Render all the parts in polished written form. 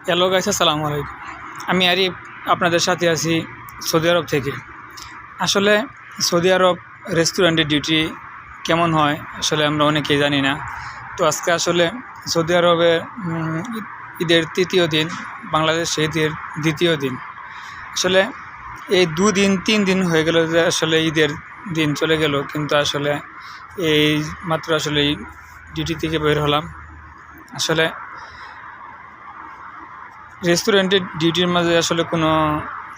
Hello guys, আসসালামু আলাইকুম। আমি আরিফ, আপনাদের সাথে আছি সৌদি আরব থেকে। আসলে সৌদি আরব রেস্টুরেন্টের ডিউটি কেমন হয় আসলে আমরা অনেকেই জানি না। তো আজকে আসলে সৌদি আরবে ঈদের তৃতীয় দিন, বাংলাদেশে ঈদের দ্বিতীয় দিন। আসলে এই 2-3 দিন হয়ে গেল যে আসলে ঈদের দিন চলে গেল, কিন্তু আসলে এই মাত্র আসলে এই ডিউটি থেকে বের হলাম। আসলে রেস্টুরেন্টের ডিউটির মাঝে আসলে কোনো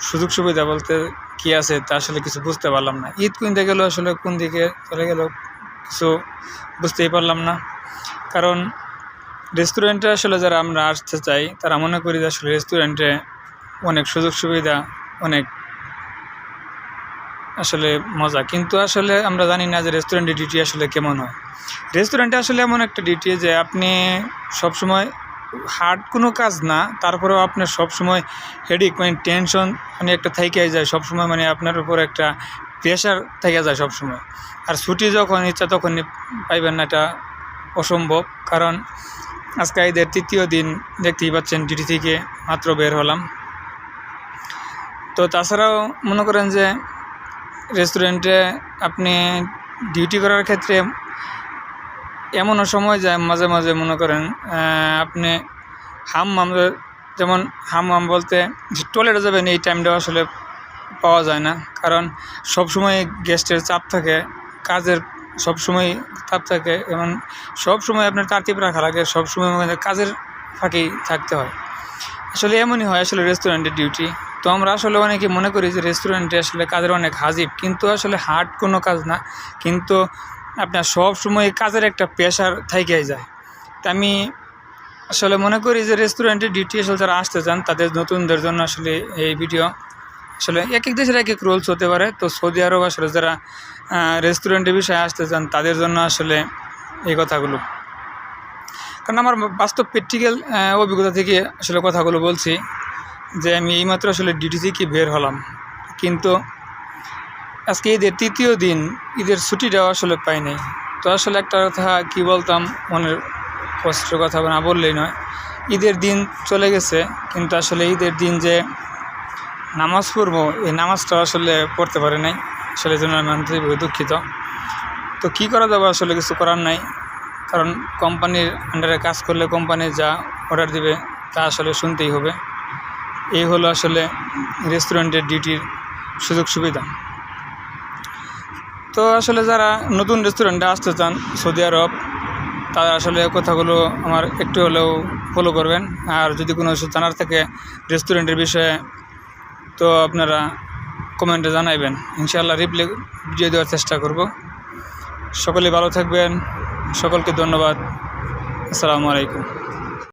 সুযোগ সুবিধা বলতে কী আছে তা আসলে কিছু বুঝতে পারলাম না। ঈদ কিনতে গেলেও আসলে কোন দিকে চলে গেল কিছু বুঝতেই পারলাম না। কারণ রেস্টুরেন্টে আসলে যারা আমরা আসতে চাই তারা মনে করি যে আসলে রেস্টুরেন্টে অনেক সুযোগ সুবিধা, অনেক আসলে মজা, কিন্তু আসলে আমরা জানি না যে রেস্টুরেন্টের ডিউটি আসলে কেমন হয়। রেস্টুরেন্টে আসলে এমন একটা ডিউটি যে আপনি সবসময় হার্ড কোনো কাজ না, তারপরেও আপনার সবসময় হেডেক টেনশন একটা থেকে যায় সবসময়, আপনার উপর একটা প্রেশার থেকে যায় সবসময়। আর ছুটি যখন ইচ্ছা তখন পাইবেন না, এটা অসম্ভব। কারণ আজকে ঈদের তৃতীয় দিন, দেখতেই পাচ্ছেন ডিউটি থেকে মাত্র বের হলাম। তো তাছাড়াও মনে করেন যে রেস্টুরেন্টে আপনি ডিউটি করার ক্ষেত্রে এমনও সময় যায় মাঝে মাঝে, মনে করেন আপনি যেমন হামমাম বলতে যে টয়লেটে যাবেন, এই টাইমটাও আসলে পাওয়া যায় না। কারণ সবসময় গেস্টের চাপ থাকে, কাজের সবসময় চাপ থাকে, এবং সবসময় আপনার তারতিব রাখা লাগে, সবসময় কাজের ফাঁকেই থাকতে হয়। আসলে এমনই হয় আসলে রেস্টুরেন্টের ডিউটি। তো আমরা আসলে অনেকে মনে করি যে রেস্টুরেন্টে আসলে কাজের অনেক হাজিব, কিন্তু আসলে হার্ড কোনো কাজ না, কিন্তু আপনার সব সময় কাজের একটা প্রেশার থেকেই যায়। তা আমি আসলে মনে করি যে রেস্টুরেন্টের ডিউটি আসলে যারা আসতে চান তাদের নতুনদের জন্য আসলে এই ভিডিও। আসলে এক এক দেশের এক এক রুলস হতে পারে। তো সৌদি আরব আসলে যারা রেস্টুরেন্টের বিষয়ে আসতে চান তাদের জন্য আসলে এই কথাগুলো, কারণ আমার বাস্তব প্র্যাকটিক্যাল অভিজ্ঞতা থেকে আসলে কথাগুলো বলছি। যে আমি এইমাত্র আসলে ডিউটি থেকে বের হলাম, কিন্তু আজকে ঈদের তৃতীয় দিন, ঈদের ছুটিটাও আসলে পাই নাই। তো আসলে একটা কথা কি বলতাম, মনের কষ্টের কথা না বললেই নয়। ঈদের দিন চলে গেছে, কিন্তু আসলে ঈদের দিন যে নামাজ পড়বো, এই নামাজটা আসলে পড়তে পারে নাই। আসলে এই জন্য আমি আন্তরিকভাবে দুঃখিত। তো কী করা যাবে, আসলে কিছু করার নাই। কারণ কোম্পানির আন্ডারে কাজ করলে কোম্পানি যা অর্ডার দিবে তা আসলে শুনতেই হবে। এই হলো আসলে রেস্টুরেন্টের ডিউটির সুযোগ সুবিধা। তো আসলে যারা নতুন রেস্টুরেন্টে আসতে চান সৌদি আরব, তারা আসলে কথাগুলো আমার একটু হলেও ফলো করবেন। আর যদি কোনো কিছু জানার থাকে রেস্টুরেন্টের বিষয়ে, তো আপনারা কমেন্টে জানাইবেন, ইনশাআল্লাহ রিপ্লাই ভিডিও দেওয়ার চেষ্টা করব। সকলে ভালো থাকবেন, সকলকে ধন্যবাদ। আসসালামু আলাইকুম।